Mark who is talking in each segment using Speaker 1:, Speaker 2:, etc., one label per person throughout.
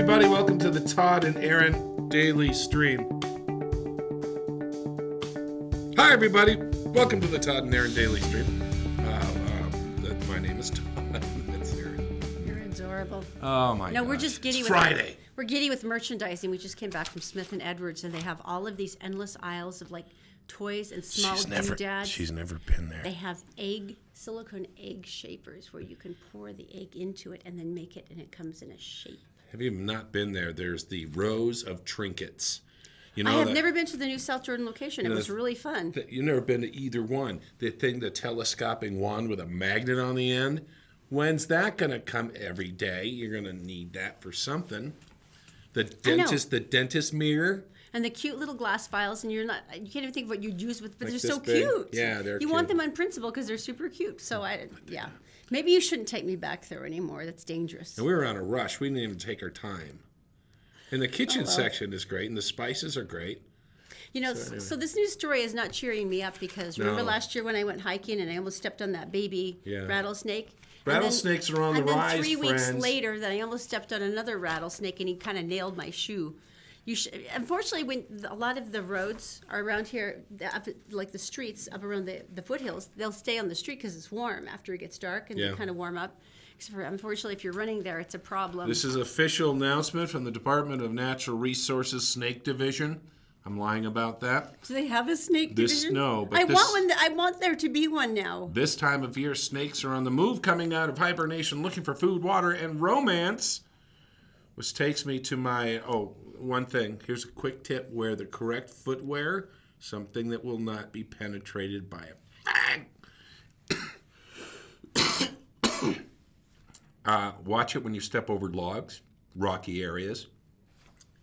Speaker 1: everybody. Welcome to the Todd and Erin Daily Stream. Hi, everybody. Welcome to the Todd and Erin Daily Stream. My name is Todd. That's Erin.
Speaker 2: You're adorable.
Speaker 1: Oh, my God.
Speaker 2: No, we're just giddy.
Speaker 1: It's Friday.
Speaker 2: We're giddy with merchandising. We just came back from Smith & Edwards, and they have all of these endless aisles of, like, toys and small doodads.
Speaker 1: She's never been there.
Speaker 2: They have silicone egg shapers where you can pour the egg into it and then make it, and it comes in a shape.
Speaker 1: Have you not been there? There's the rows of trinkets. You
Speaker 2: know, I have never been to the new South Jordan location. It was really fun.
Speaker 1: You've never been to either one. The telescoping wand with a magnet on the end. When's that going to come? Every day. You're going to need that for something. The dentist mirror. And
Speaker 2: the cute little glass vials, and you can't even think of what you'd use with, but
Speaker 1: like
Speaker 2: they're so
Speaker 1: big.
Speaker 2: cute.
Speaker 1: Yeah, they're
Speaker 2: You
Speaker 1: cute.
Speaker 2: want them on principle because they're super cute. So yeah. Maybe you shouldn't take me back there anymore. That's dangerous.
Speaker 1: And we were on a rush. We didn't even take our time. And the kitchen section is great, and the spices are great.
Speaker 2: You know, so this news story is not cheering me up because remember last year when I went hiking and I almost stepped on that baby rattlesnake?
Speaker 1: Rattlesnakes are on the rise,
Speaker 2: and then 3 weeks
Speaker 1: friends.
Speaker 2: later, then I almost stepped on another rattlesnake and he kind of nailed my shoe. Unfortunately, when a lot of the roads are around here, like the streets up around the foothills, they'll stay on the street because it's warm after it gets dark and they kind of warm up. Except for, unfortunately, if you're running there, it's a problem.
Speaker 1: This is an official announcement from the Department of Natural Resources Snake Division. I'm lying about that.
Speaker 2: Do they have a snake division?
Speaker 1: No, but
Speaker 2: I want there to be one now.
Speaker 1: This time of year, snakes are on the move, coming out of hibernation, looking for food, water, and romance. Which takes me to my one thing. Here's a quick tip: wear the correct footwear, something that will not be penetrated by a fag. Watch it when you step over logs, rocky areas,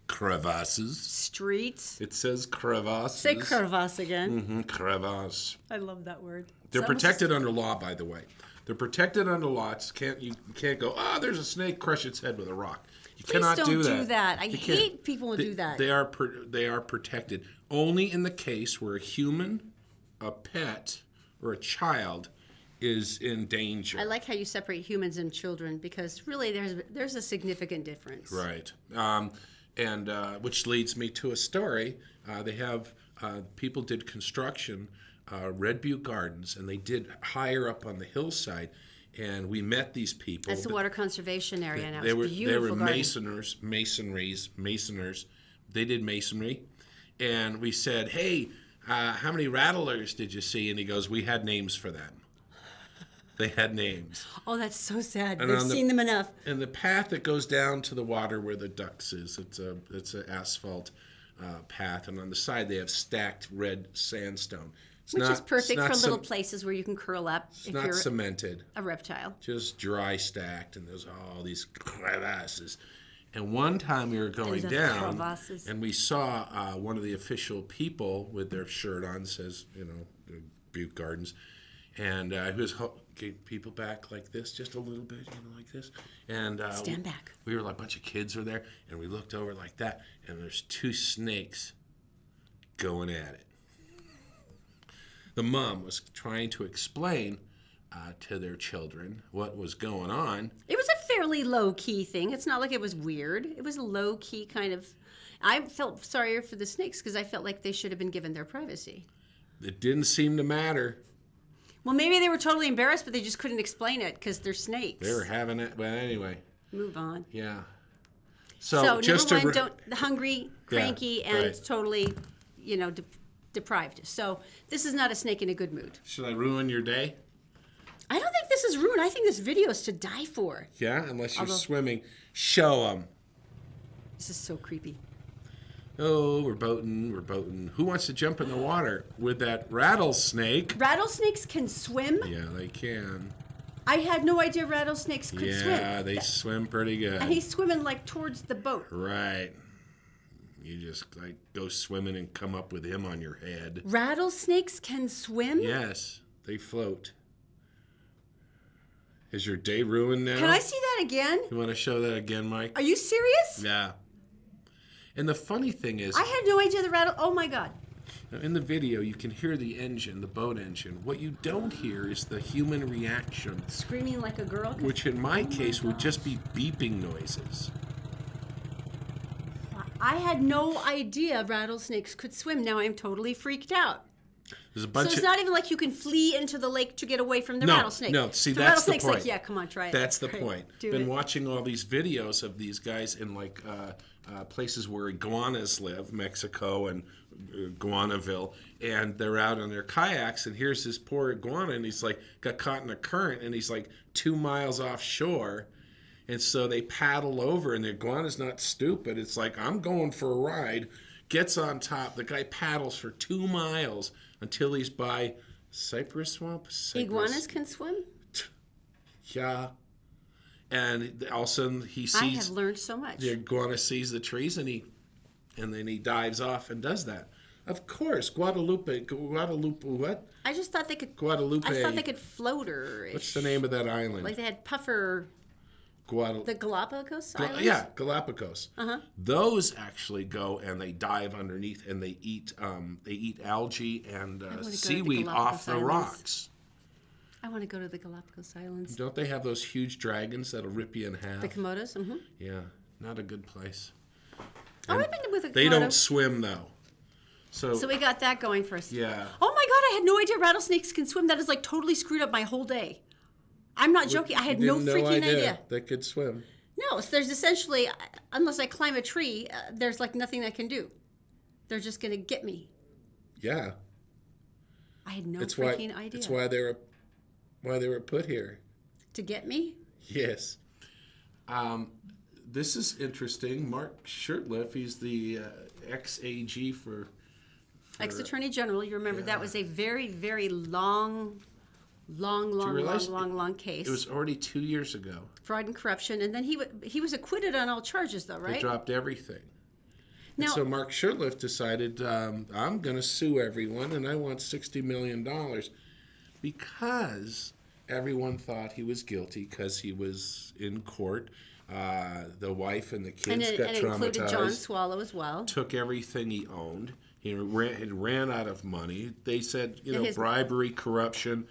Speaker 1: crevasses.
Speaker 2: Streets.
Speaker 1: It says crevasses.
Speaker 2: Say crevasse again.
Speaker 1: Mm-hmm, crevasse.
Speaker 2: I love that word.
Speaker 1: They're protected under law, by the way. They're protected under law. You can't go, there's a snake, crush its head with a rock. You cannot do that.
Speaker 2: Please don't do that. I hate people who do that.
Speaker 1: They are protected only in the case where a human, a pet, or a child is in danger.
Speaker 2: I like how you separate humans and children because really there's a significant difference.
Speaker 1: Right. And which leads me to a story. They have people did construction, Red Butte Gardens, and they did higher up on the hillside. And we met these people.
Speaker 2: That's the water conservation area now.
Speaker 1: They were
Speaker 2: masoners.
Speaker 1: They did masonry. And we said, hey, how many rattlers did you see? And he goes, we had names for them. They had names.
Speaker 2: Oh, that's so sad. They've seen them enough.
Speaker 1: And the path that goes down to the water where the ducks is, it's an asphalt path. And on the side, they have stacked red sandstone.
Speaker 2: Which is perfect for little places where you can curl up if
Speaker 1: you're
Speaker 2: cemented. A reptile.
Speaker 1: Just dry stacked, and there's all these crevasses. And one time we were going down, and we saw one of the official people with their shirt on, says, Butte Gardens, and he was getting people back like this, just a little bit, like this. And
Speaker 2: stand back.
Speaker 1: We were like, a bunch of kids were there, and we looked over like that, and there's 2 snakes going at it. The mom was trying to explain to their children what was going on.
Speaker 2: It was a fairly low-key thing. It's not like it was weird. It was a low-key kind of... I felt sorrier for the snakes because I felt like they should have been given their privacy.
Speaker 1: It didn't seem to matter.
Speaker 2: Well, maybe they were totally embarrassed, but they just couldn't explain it because they're snakes.
Speaker 1: They were having it. Well, anyway.
Speaker 2: Move on.
Speaker 1: Yeah.
Speaker 2: So just number one, hungry, cranky, and totally, deprived. So this is not a snake in a good mood.
Speaker 1: Should I ruin your day?
Speaker 2: I don't think this is ruined. I think this video is to die for.
Speaker 1: Yeah, unless you're swimming. Show them.
Speaker 2: This is so creepy.
Speaker 1: Oh, we're boating. Who wants to jump in the water with that rattlesnake?
Speaker 2: Rattlesnakes can swim?
Speaker 1: Yeah, they can.
Speaker 2: I had no idea rattlesnakes could swim.
Speaker 1: Yeah, they swim pretty good.
Speaker 2: And he's swimming towards the boat.
Speaker 1: Right. You just go swimming and come up with him on your head.
Speaker 2: Rattlesnakes can swim?
Speaker 1: Yes, they float. Is your day ruined now?
Speaker 2: Can I see that again?
Speaker 1: You want to show that again, Mike?
Speaker 2: Are you serious?
Speaker 1: Yeah. And the funny thing is...
Speaker 2: I had no idea the oh my God.
Speaker 1: Now, in the video, you can hear the engine, the boat engine. What you don't hear is the human reaction.
Speaker 2: Screaming like a girl?
Speaker 1: Which in my case would just be beeping noises.
Speaker 2: I had no idea rattlesnakes could swim. Now I'm totally freaked out.
Speaker 1: There's a bunch
Speaker 2: so it's not even like you can flee into the lake to get away from the rattlesnake.
Speaker 1: No, see,
Speaker 2: the
Speaker 1: that's the
Speaker 2: rattlesnake's
Speaker 1: point.
Speaker 2: Like, yeah, come on, try it.
Speaker 1: That's the point. Been
Speaker 2: it.
Speaker 1: watching all these videos of these guys in like places where iguanas live, Mexico and Iguanaville, and they're out on their kayaks, and here's this poor iguana, and he's like got caught in a current, and he's like 2 miles offshore. And so they paddle over, and the iguana's not stupid. It's like, I'm going for a ride. Gets on top. The guy paddles for 2 miles until he's by Cypress Swamp.
Speaker 2: Iguanas can swim?
Speaker 1: Yeah. And all of a sudden he sees...
Speaker 2: I have learned so much.
Speaker 1: The iguana sees the trees, and then he dives off and does that. Of course, Guadalupe what?
Speaker 2: I just thought they could...
Speaker 1: Guadalupe.
Speaker 2: I thought they could float or...
Speaker 1: What's the name of that island?
Speaker 2: Like they had puffer... The Galapagos Islands?
Speaker 1: Yeah, Galapagos. Those actually go and they dive underneath and they eat algae and seaweed off the rocks.
Speaker 2: I want to go to the Galapagos Islands.
Speaker 1: Don't they have those huge dragons that'll rip you in half?
Speaker 2: The Komodos? Mm-hmm.
Speaker 1: Yeah, not a good place.
Speaker 2: Oh, I've been with a Komodo.
Speaker 1: They don't swim, though. So
Speaker 2: we got that going for us.
Speaker 1: Yeah.
Speaker 2: Oh my God, I had no idea rattlesnakes can swim. That has like totally screwed up my whole day. I'm not joking. I had no freaking idea.
Speaker 1: They could swim.
Speaker 2: No, so there's essentially, unless I climb a tree, there's like nothing I can do. They're just going to get me.
Speaker 1: Yeah.
Speaker 2: I had no freaking idea.
Speaker 1: That's why they were put here.
Speaker 2: To get me?
Speaker 1: Yes. This is interesting. Mark Shurtleff, he's the ex-AG for
Speaker 2: Ex-Attorney General. You remember that was a very, very long case.
Speaker 1: It was already 2 years ago.
Speaker 2: Fraud and corruption. And then he was acquitted on all charges, though, right?
Speaker 1: They dropped everything.
Speaker 2: Now,
Speaker 1: and so Mark Shurtleff decided, I'm going to sue everyone, and I want $60 million because everyone thought he was guilty because he was in court. The wife and the kids got traumatized. And it included
Speaker 2: John Swallow as well.
Speaker 1: Took everything he owned. He ran out of money. They said, bribery, corruption,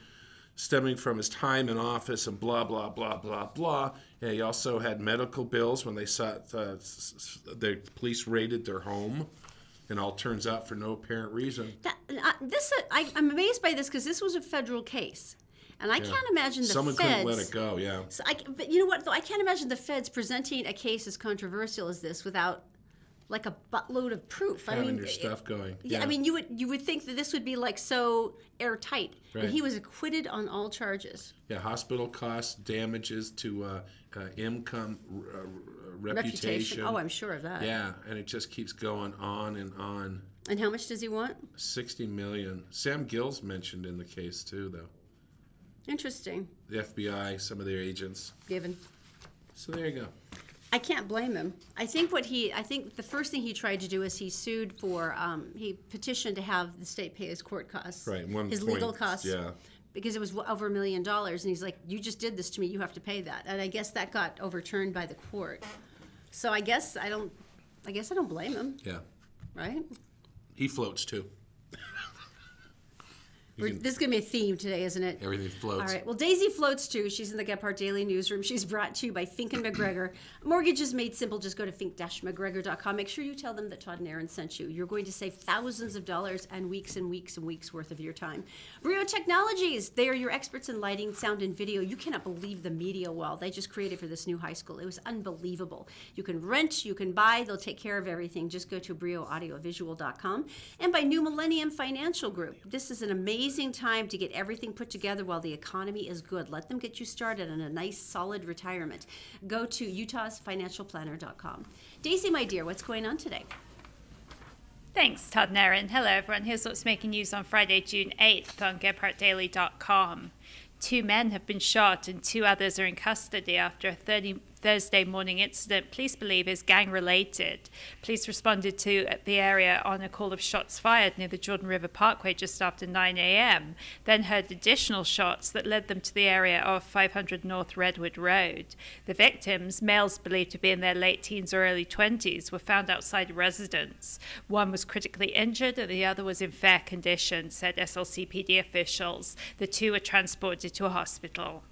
Speaker 1: stemming from his time in office and blah, blah, blah, blah, blah. And he also had medical bills when they saw the police raided their home. And all turns out for no apparent reason.
Speaker 2: I'm amazed by this because this was a federal case. And I can't imagine the
Speaker 1: Someone
Speaker 2: feds...
Speaker 1: couldn't let it go, yeah.
Speaker 2: So but you know what, though? I can't imagine the feds presenting a case as controversial as this without... like a buttload of proof.
Speaker 1: Having your stuff going.
Speaker 2: Yeah, I mean, you would think that this would be like so airtight. Right. And he was acquitted on all charges.
Speaker 1: Yeah, hospital costs, damages to income, reputation.
Speaker 2: Oh, I'm sure of that.
Speaker 1: Yeah, and it just keeps going on and on.
Speaker 2: And how much does he want?
Speaker 1: $60 million. Sam Gill's mentioned in the case too, though.
Speaker 2: Interesting.
Speaker 1: The FBI, some of their agents.
Speaker 2: Given.
Speaker 1: So there you go.
Speaker 2: I can't blame him. I think the first thing he tried to do is he sued for, he petitioned to have the state pay his court costs.
Speaker 1: Right,
Speaker 2: his legal costs.
Speaker 1: Yeah.
Speaker 2: Because it was over $1 million, and he's like, you just did this to me, you have to pay that. And I guess that got overturned by the court. So I guess I don't blame him.
Speaker 1: Yeah.
Speaker 2: Right?
Speaker 1: He floats too.
Speaker 2: This is going to be a theme today, isn't it?
Speaker 1: Everything floats.
Speaker 2: All right. Well, Daisy floats too. She's in the Gephardt Daily Newsroom. She's brought to you by Fink & McGregor. Mortgage is made simple. Just go to fink-mcgregor.com. Make sure you tell them that Todd and Erin sent you. You're going to save thousands of dollars and weeks and weeks and weeks worth of your time. Brio Technologies. They are your experts in lighting, sound, and video. You cannot believe the media wall they just created for this new high school. It was unbelievable. You can rent, you can buy. They'll take care of everything. Just go to brioaudiovisual.com. And by New Millennium Financial Group. This is an amazing time to get everything put together while the economy is good. Let them get you started on a nice, solid retirement. Go to utahsfinancialplanner.com. Daisy, my dear, what's going on today?
Speaker 3: Thanks, Todd and Erin. Hello, everyone. Here's what's making news on Friday, June 8th on GephartDaily.com. 2 men have been shot and 2 others are in custody after a Thursday morning incident police believe is gang-related. Police responded to the area on a call of shots fired near the Jordan River Parkway just after 9 a.m., then heard additional shots that led them to the area of 500 North Redwood Road. The victims, males believed to be in their late teens or early 20s, were found outside a residence. One was critically injured and the other was in fair condition, said SLCPD officials. The 2 were transported to a hospital.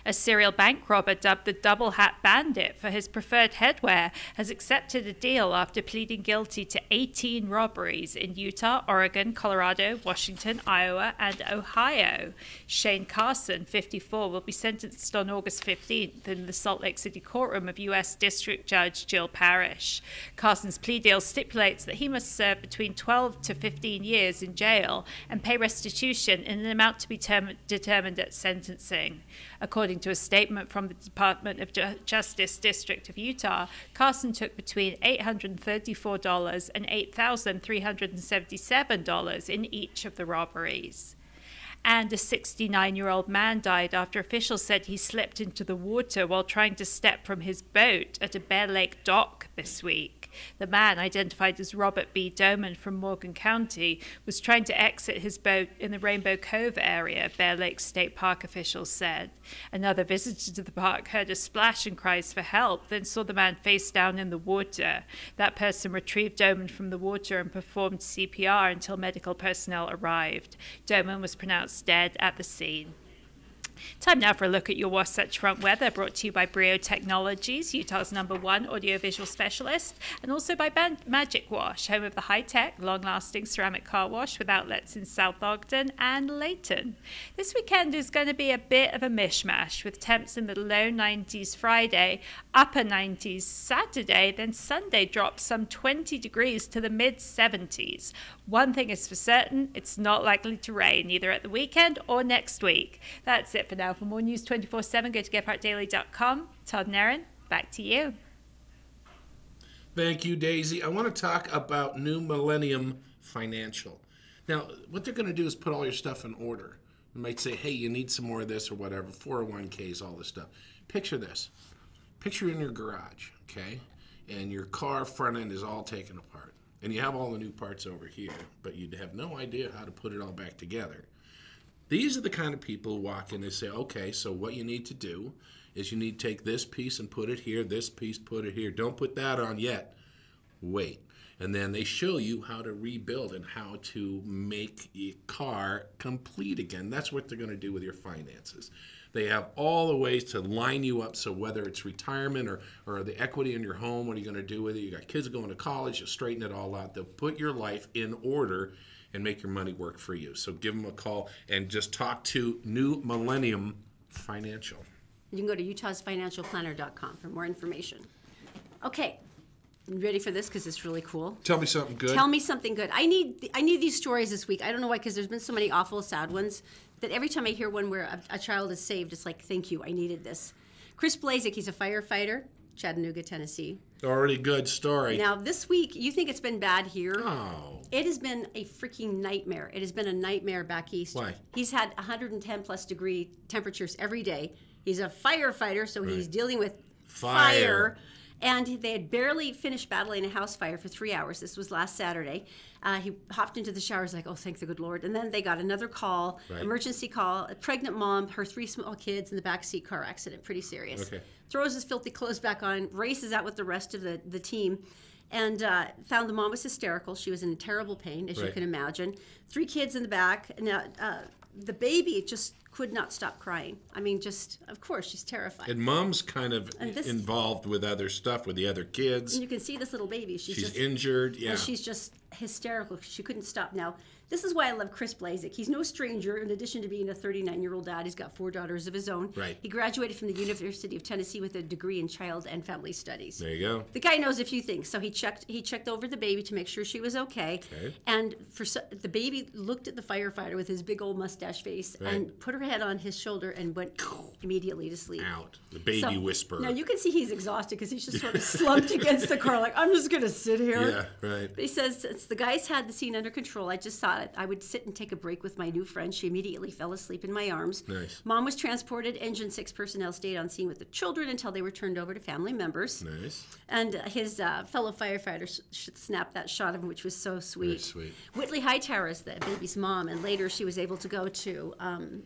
Speaker 3: A serial bank robber dubbed the Double Hat Bandit for his preferred headwear has accepted a deal after pleading guilty to 18 robberies in Utah, Oregon, Colorado, Washington, Iowa, and Ohio. Shane Carson, 54, will be sentenced on August 15th in the Salt Lake City courtroom of U.S. District Judge Jill Parrish. Carson's plea deal stipulates that he must serve between 12 to 15 years in jail and pay restitution in an amount to be determined at sentencing. According to a statement from the Department of Justice District of Utah, Carson took between $834 and $8,377 in each of the robberies. And a 69-year-old man died after officials said he slipped into the water while trying to step from his boat at a Bear Lake dock this week. The man, identified as Robert B. Doman from Morgan County, was trying to exit his boat in the Rainbow Cove area, Bear Lake State Park officials said. Another visitor to the park heard a splash and cries for help, then saw the man face down in the water. That person retrieved Doman from the water and performed CPR until medical personnel arrived. Doman was pronounced dead at the scene. Time now for a look at your Wasatch Front weather, brought to you by Brio Technologies, Utah's #1 audiovisual specialist, and also by Magic Wash, home of the high-tech, long-lasting ceramic car wash with outlets in South Ogden and Layton. This weekend is going to be a bit of a mishmash, with temps in the low 90s Friday, upper 90s Saturday, then Sunday drops some 20 degrees to the mid-70s. One thing is for certain, it's not likely to rain, either at the weekend or next week. That's it for now. For more news 24/7, go to GetPartDaily.com. Todd and Erin, back to you.
Speaker 1: Thank you, Daisy. I want to talk about New Millennium Financial. Now, what they're going to do is put all your stuff in order. They might say, hey, you need some more of this or whatever, 401ks, all this stuff. Picture this. Picture in your garage, okay? And your car front end is all taken apart. And you have all the new parts over here, but you have no idea how to put it all back together. These are the kind of people who walk in and say, okay, so what you need to do is you need to take this piece and put it here, this piece, put it here. Don't put that on yet. Wait. And then they show you how to rebuild and how to make your car complete again. That's what they're going to do with your finances. They have all the ways to line you up, so whether it's retirement or the equity in your home, what are you going to do with it? You got kids going to college, you straighten it all out. They'll put your life in order and make your money work for you. So give them a call and just talk to New Millennium Financial.
Speaker 2: You can go to utahsfinancialplanner.com for more information. Okay, you ready for this? Because it's really cool.
Speaker 1: Tell me something good.
Speaker 2: Tell me something good. I need these stories this week. I don't know why, because there's been so many awful, sad ones that every time I hear one where a child is saved, it's like, thank you, I needed this. Chris Blazek, he's a firefighter, Chattanooga, Tennessee.
Speaker 1: Already good story.
Speaker 2: Now, this week, you think it's been bad here.
Speaker 1: Oh.
Speaker 2: It has been a freaking nightmare. It has been a nightmare back east.
Speaker 1: Why?
Speaker 2: He's had 110 plus degree temperatures every day. He's a firefighter, so he's dealing with fire. And they had barely finished battling a house fire for 3 hours. This was last Saturday. He hopped into the shower. He's like, oh, thank the good Lord. And then they got another call, emergency call, a pregnant mom, her 3 small kids in the backseat, car accident, pretty serious.
Speaker 1: Okay.
Speaker 2: Throws his filthy clothes back on, races out with the rest of the team, and found the mom was hysterical. She was in terrible pain, as you can imagine. 3 kids in the back. Now, the baby just could not stop crying. I mean, just, of course, she's terrified.
Speaker 1: And mom's kind of involved with other stuff, with the other kids.
Speaker 2: And you can see this little baby. She's just
Speaker 1: injured, yeah.
Speaker 2: And she's just hysterical. She couldn't stop. Now, this is why I love Chris Blazek. He's no stranger. In addition to being a 39-year-old dad, he's got 4 daughters of his own.
Speaker 1: Right.
Speaker 2: He graduated from the University of Tennessee with a degree in child and family studies.
Speaker 1: There you go.
Speaker 2: The guy knows a few things. So he checked over the baby to make sure she was okay. And the baby looked at the firefighter with his big old mustache face and put her head on his shoulder and went immediately to sleep.
Speaker 1: Out. The baby whisperer.
Speaker 2: Now you can see he's exhausted because he's just sort of slumped against the car like, I'm just going to sit here.
Speaker 1: Yeah, right.
Speaker 2: But he says, since the guys had the scene under control, I just thought I would sit and take a break with my new friend. She immediately fell asleep in my arms.
Speaker 1: Nice.
Speaker 2: Mom was transported. Engine 6 personnel stayed on scene with the children until they were turned over to family members.
Speaker 1: Nice.
Speaker 2: And his fellow firefighter snapped that shot of him, which was so sweet.
Speaker 1: Very sweet.
Speaker 2: Whitley Hightower is the baby's mom, and later she was able to go to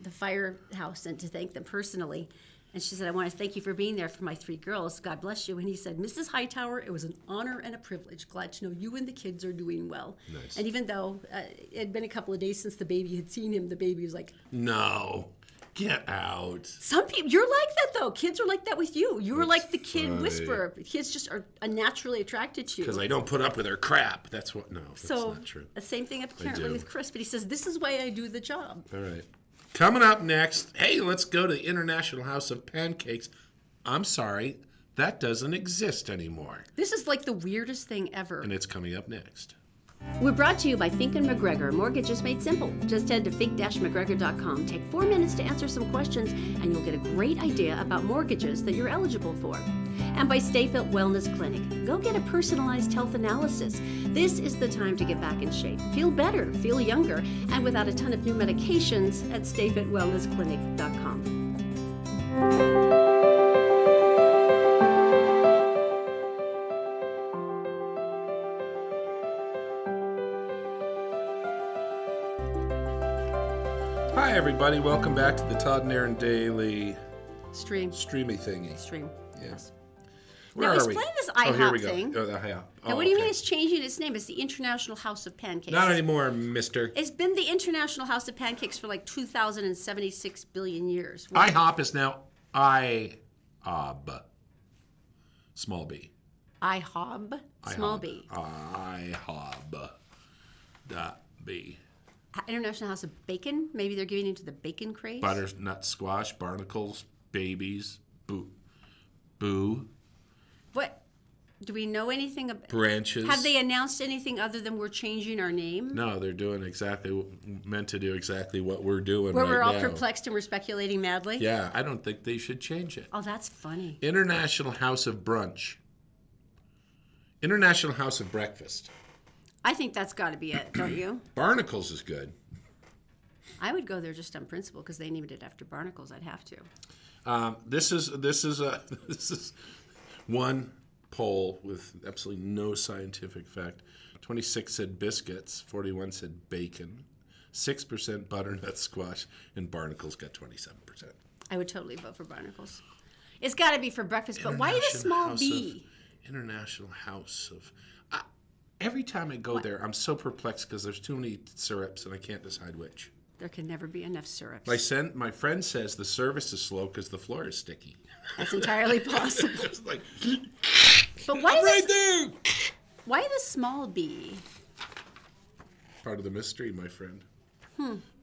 Speaker 2: the firehouse and to thank them personally. And she said, I want to thank you for being there for my 3 girls. God bless you. And he said, Mrs. Hightower, it was an honor and a privilege. Glad to know you and the kids are doing well.
Speaker 1: Nice.
Speaker 2: And even though it had been a couple of days since the baby had seen him, the baby was like,
Speaker 1: no. Get out.
Speaker 2: Some people, you're like that though. Kids are like that with you. You were
Speaker 1: That's
Speaker 2: like the kid
Speaker 1: funny.
Speaker 2: whisperer. Kids just are naturally attracted to you.
Speaker 1: Because I don't put up with her crap. That's what. No, that's not true.
Speaker 2: The same thing apparently with Chris. But he says this is why I do the job.
Speaker 1: All right. Coming up next. Hey, let's go to the International House of Pancakes. I'm sorry, that doesn't exist anymore.
Speaker 2: This is like the weirdest thing ever.
Speaker 1: And it's coming up next.
Speaker 2: We're brought to you by Fink & McGregor. Mortgages made simple. Just head to fink-mcgregor.com. Take 4 minutes to answer some questions, and you'll get a great idea about mortgages that you're eligible for. And by Stayfit Wellness Clinic. Go get a personalized health analysis. This is the time to get back in shape. Feel better, feel younger, and without a ton of new medications at stayfitwellnessclinic.com.
Speaker 1: Hi, everybody. Welcome back to the Todd and Erin Daily
Speaker 2: Streamy
Speaker 1: thingy.
Speaker 2: Stream.
Speaker 1: Yes.
Speaker 2: Now, explain this IHOP
Speaker 1: here we
Speaker 2: thing.
Speaker 1: go. Oh, the IHOP.
Speaker 2: Now, what do you mean it's changing its name? It's the International House of Pancakes.
Speaker 1: Not anymore, mister.
Speaker 2: It's been the International House of Pancakes for like 2,076 billion years.
Speaker 1: IHOP is now IHOb. Small b.
Speaker 2: IHOb, small b.
Speaker 1: IHOb. B.
Speaker 2: International House of Bacon. Maybe they're giving into the bacon craze.
Speaker 1: Butternut squash, barnacles, babies, boo.
Speaker 2: What? Do we know anything about
Speaker 1: branches?
Speaker 2: Have they announced anything other than we're changing our name?
Speaker 1: No, they're doing meant to do exactly what we're doing
Speaker 2: Where
Speaker 1: right
Speaker 2: we're all
Speaker 1: now.
Speaker 2: perplexed and we're speculating madly?
Speaker 1: Yeah, I don't think they should change it.
Speaker 2: Oh, that's funny.
Speaker 1: International House of Brunch. International House of Breakfast.
Speaker 2: I think that's got to be it, don't you?
Speaker 1: Barnacles is good.
Speaker 2: I would go there just on principle because they named it after Barnacles. I'd have to.
Speaker 1: This is one poll with absolutely no scientific fact. 26 said biscuits, 41 said bacon, 6% butternut squash, and Barnacles got 27%.
Speaker 2: I would totally vote for Barnacles. It's got to be for breakfast, but why the small b?
Speaker 1: International House of... every time I go there, I'm so perplexed because there's too many syrups and I can't decide which.
Speaker 2: There can never be enough syrups.
Speaker 1: My friend says the service is slow because the floor is sticky.
Speaker 2: That's entirely possible.
Speaker 1: It's like,
Speaker 2: but why
Speaker 1: there?
Speaker 2: Why the small b?
Speaker 1: Part of the mystery, my friend.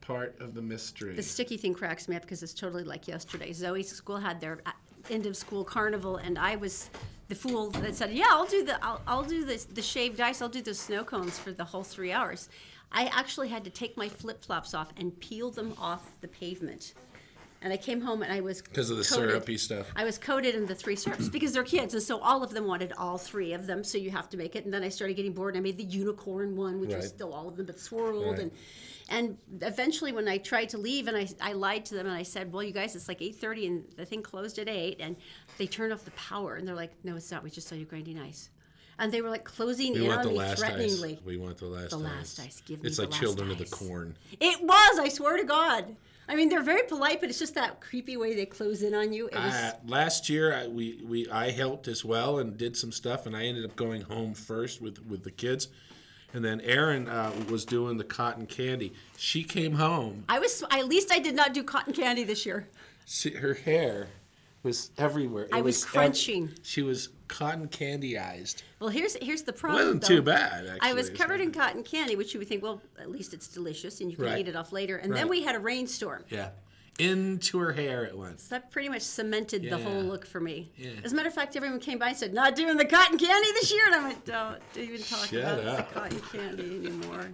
Speaker 1: Part of the mystery.
Speaker 2: The sticky thing cracks me up because it's totally like yesterday. Zoe's school had their end of school carnival, and I was the fool that said, "Yeah, I'll do the shaved ice. I'll do the snow cones for the whole 3 hours." I actually had to take my flip-flops off and peel them off the pavement. And I came home and I was
Speaker 1: because of the syrupy stuff.
Speaker 2: I was coated in the 3 syrups because they're kids, and so all of them wanted all 3 of them. So you have to make it. And then I started getting bored, and I made the unicorn one, which was still all of them but swirled.
Speaker 1: Right.
Speaker 2: And eventually, when I tried to leave, and I lied to them, and I said, "Well, you guys, it's like 8:30, and the thing closed at 8." And they turned off the power, and they're like, "No, it's not. We just saw you grinding ice." And they were like closing in on me threateningly.
Speaker 1: We want the last ice.
Speaker 2: The last ice. Give me
Speaker 1: it's
Speaker 2: the
Speaker 1: like
Speaker 2: last
Speaker 1: Children
Speaker 2: ice.
Speaker 1: of the Corn.
Speaker 2: It was. I swear to God. I mean, they're very polite, but it's just that creepy way they close in on you. It was...
Speaker 1: Last year, I helped as well and did some stuff, and I ended up going home first with the kids. And then Erin was doing the cotton candy. She came home.
Speaker 2: At least I did not do cotton candy this year.
Speaker 1: Her hair was everywhere.
Speaker 2: I was crunching.
Speaker 1: She was cotton candy-ized.
Speaker 2: Well, here's the problem.
Speaker 1: It wasn't
Speaker 2: though.
Speaker 1: too bad, actually.
Speaker 2: I was covered in cotton candy, which you would think, well, at least it's delicious and you can eat it off later. And then we had a rainstorm.
Speaker 1: Yeah. Into her hair it went.
Speaker 2: So that pretty much cemented the whole look for me.
Speaker 1: Yeah.
Speaker 2: As a matter of fact, everyone came by and said, "Not doing the cotton candy this year." And I went, "Don't even talk about the cotton candy anymore."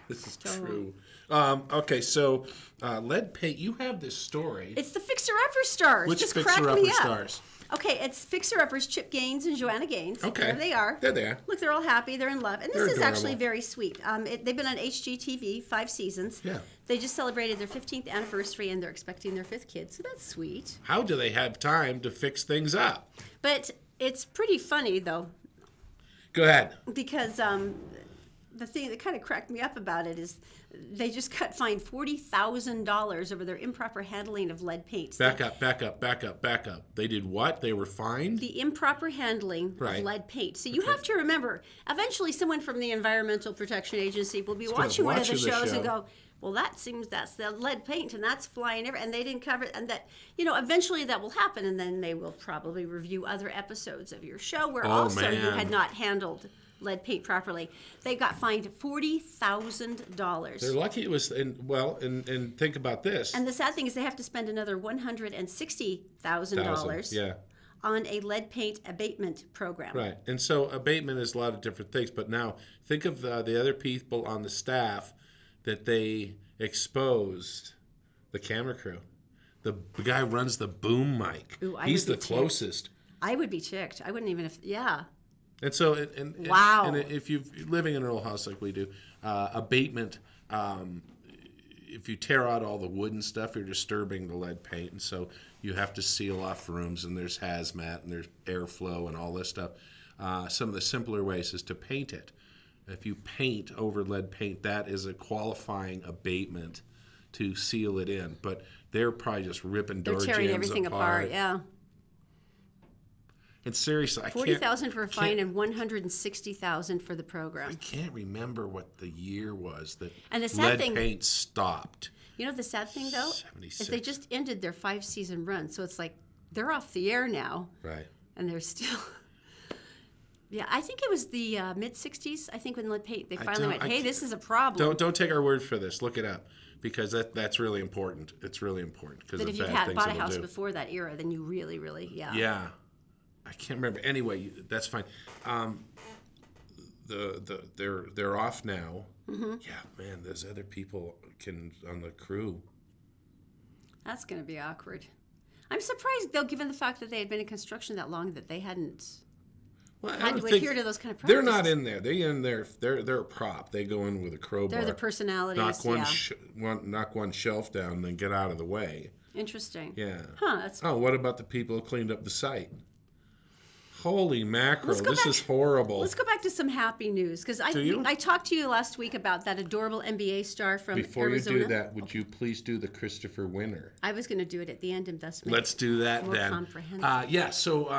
Speaker 1: This is true. Okay, so lead paint. You have this story.
Speaker 2: It's the Fixer Upper stars.
Speaker 1: Which
Speaker 2: Just
Speaker 1: Fixer Upper stars?
Speaker 2: Okay, it's Fixer Uppers, Chip Gaines and Joanna Gaines.
Speaker 1: Okay.
Speaker 2: There they are.
Speaker 1: They're there.
Speaker 2: Look, they're all happy. They're in love. And
Speaker 1: They're
Speaker 2: this is
Speaker 1: adorable.
Speaker 2: actually very sweet. They've been on HGTV 5 seasons.
Speaker 1: Yeah.
Speaker 2: They just celebrated their 15th anniversary, and they're expecting their 5th kid, so that's sweet.
Speaker 1: How do they have time to fix things up?
Speaker 2: But it's pretty funny, though.
Speaker 1: Go ahead.
Speaker 2: Because the thing that kind of cracked me up about it is they just got fined $40,000 over their improper handling of lead paints.
Speaker 1: Back up. They did what? They were fined?
Speaker 2: The improper handling of lead paint. So you have to remember, eventually someone from the Environmental Protection Agency will be watching one of the shows and go, well, that's the lead paint, and that's flying everywhere, and they didn't cover it, and that, eventually that will happen, and then they will probably review other episodes of your show where you had not handled lead paint properly. They got fined $40,000.
Speaker 1: They're lucky it was, and think about this.
Speaker 2: And the sad thing is they have to spend another $160,000 on a lead paint abatement program.
Speaker 1: Right, and so abatement is a lot of different things, but now think of the other people on the staff that they exposed, the camera crew. The guy who runs the boom mic.
Speaker 2: Ooh,
Speaker 1: he's the closest.
Speaker 2: I would be ticked. I wouldn't even
Speaker 1: And so,
Speaker 2: wow.
Speaker 1: And if you're living in an old house like we do, abatement, if you tear out all the wood and stuff, you're disturbing the lead paint. And so you have to seal off rooms, and there's hazmat, and there's airflow, and all this stuff. Some of the simpler ways is to paint it. If you paint over lead paint, that is a qualifying abatement to seal it in. But they're probably just ripping door jambs apart.
Speaker 2: They're tearing everything apart, yeah.
Speaker 1: And seriously,
Speaker 2: $40,000 for a fine and $160,000 for the program.
Speaker 1: I can't remember what the year was that
Speaker 2: lead
Speaker 1: paint stopped.
Speaker 2: You know the sad thing though
Speaker 1: 76.
Speaker 2: is they just ended their 5-season run, so it's like they're off the air now.
Speaker 1: Right.
Speaker 2: And they're still. Yeah, I think it was the mid '60s. I think when lead paint they finally went, "Hey, this is a problem."
Speaker 1: Don't take our word for this. Look it up because that's really important. It's really important because
Speaker 2: if you had bought a house before that era, then you really,
Speaker 1: Yeah. I can't remember. Anyway, that's fine. They're off now. Mm-hmm. Yeah, man, there's other people on the crew.
Speaker 2: That's going to be awkward. I'm surprised, though, given the fact that they had been in construction that long, that they hadn't had to adhere to those kind of practices.
Speaker 1: They're not in there. They in there. They're a prop. They go in with a crowbar.
Speaker 2: They're the personalities.
Speaker 1: Knock one shelf down, and then get out of the way.
Speaker 2: Interesting.
Speaker 1: Yeah.
Speaker 2: Huh.
Speaker 1: What about the people who cleaned up the site? Holy mackerel, this is horrible.
Speaker 2: Let's go back to some happy news, because I talked to you last week about that adorable NBA star from
Speaker 1: Before
Speaker 2: Arizona.
Speaker 1: You do that, would you please do the Christopher Winner?
Speaker 2: I was going to do it at the end, and thus make
Speaker 1: Let's do that
Speaker 2: more
Speaker 1: then.
Speaker 2: comprehensive.
Speaker 1: So,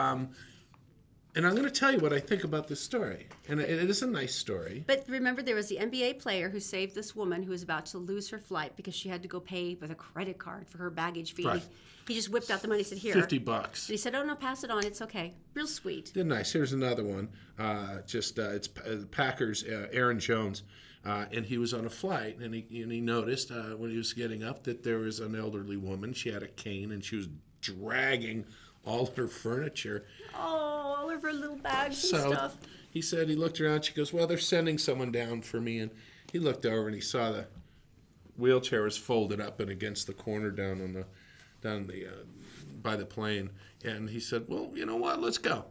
Speaker 1: and I'm going to tell you what I think about this story. And it is a nice story.
Speaker 2: But remember, there was the NBA player who saved this woman who was about to lose her flight because she had to go pay with a credit card for her baggage fee.
Speaker 1: Right.
Speaker 2: He just whipped out the money and said, "Here,
Speaker 1: $50."
Speaker 2: And he said, "Oh no, pass it on. It's okay." Real sweet.
Speaker 1: They're nice. Here's another one. It's Packers. Aaron Jones, and he was on a flight, and he noticed when he was getting up that there was an elderly woman. She had a cane, and she was dragging all her furniture.
Speaker 2: Oh, all of her little bags and stuff.
Speaker 1: He said he looked around. She goes, "Well, they're sending someone down for me," and he looked over and he saw the wheelchair was folded up and against the corner down by the plane, and he said, "Well, you know what? Let's go."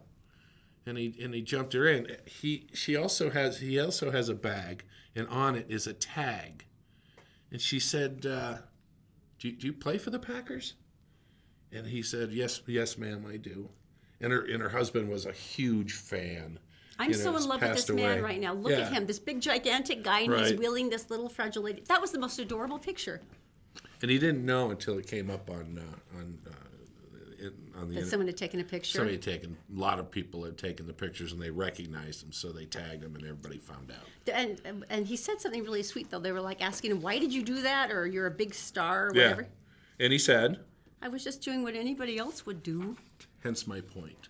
Speaker 1: And he jumped her in. He also has a bag, and on it is a tag. And she said, "Do you play for the Packers?" And he said, "Yes, ma'am, I do." And her husband was a huge fan.
Speaker 2: I'm so in love with this man right now. Look at him, this big gigantic guy, and he's wheeling this little fragile lady. That was the most adorable picture.
Speaker 1: And he didn't know until it came up on the
Speaker 2: that someone had taken a picture.
Speaker 1: A lot of people had taken the pictures, and they recognized him, so they tagged him, and everybody found out.
Speaker 2: And he said something really sweet, though. They were like asking him, "Why did you do that?" or "You're a big star," or whatever.
Speaker 1: And he said,
Speaker 2: "I was just doing what anybody else would do."
Speaker 1: Hence my point.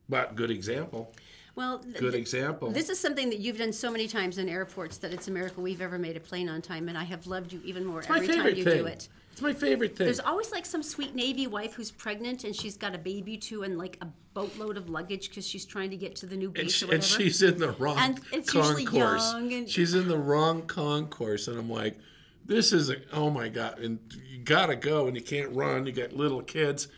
Speaker 1: But good example.
Speaker 2: Well,
Speaker 1: good example.
Speaker 2: This is something that you've done so many times in airports that it's a miracle we've ever made a plane on time, and I have loved you even more every time you do it.
Speaker 1: It's my favorite thing.
Speaker 2: There's always like some sweet Navy wife who's pregnant and she's got a baby too and like a boatload of luggage because she's trying to get to the new base or whatever.
Speaker 1: And she's in the wrong
Speaker 2: and it's
Speaker 1: concourse.
Speaker 2: Usually young and
Speaker 1: she's in the wrong concourse, and I'm like, this is oh my God, and you gotta go, and you can't run. You got little kids.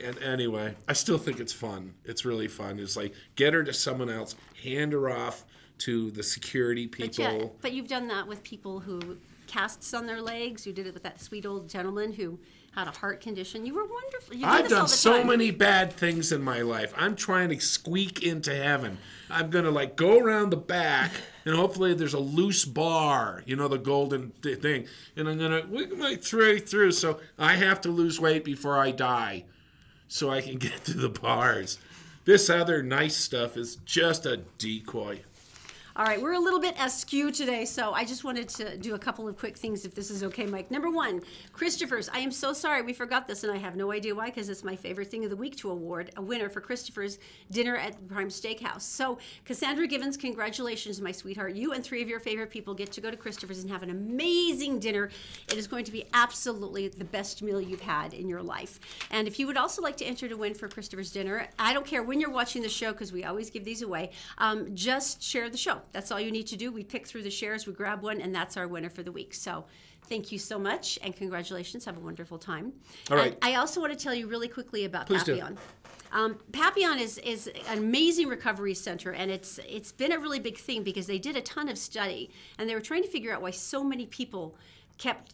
Speaker 1: And anyway, I still think it's fun. It's really fun. It's like, get her to someone else, hand her off to the security people.
Speaker 2: But you've done that with people who casts on their legs. You did it with that sweet old gentleman who had a heart condition. You were wonderful.
Speaker 1: I've done so many bad things in my life. I'm trying to squeak into heaven. I'm going to like go around the back and hopefully there's a loose bar, you know, the golden thing, and I'm going to wiggle my way through, so I have to lose weight before I die so I can get to the bars. This other nice stuff is just a decoy.
Speaker 2: All right, we're a little bit askew today, so I just wanted to do a couple of quick things, if this is okay, Mike. Number one, Christopher's. I am so sorry we forgot this, and I have no idea why, because it's my favorite thing of the week to award a winner for Christopher's dinner at the Prime Steakhouse. So, Cassandra Givens, congratulations, my sweetheart. You and 3 of your favorite people get to go to Christopher's and have an amazing dinner. It is going to be absolutely the best meal you've had in your life. And if you would also like to enter to win for Christopher's dinner, I don't care when you're watching the show, because we always give these away, just share the show. That's all you need to do. We pick through the shares, we grab one, and that's our winner for the week. So thank you so much, and congratulations. Have a wonderful time.
Speaker 1: All right.
Speaker 2: And I also want to tell you really quickly about Papillon. Papillon is an amazing recovery center, and it's been a really big thing because they did a ton of study, and they were trying to figure out why so many people kept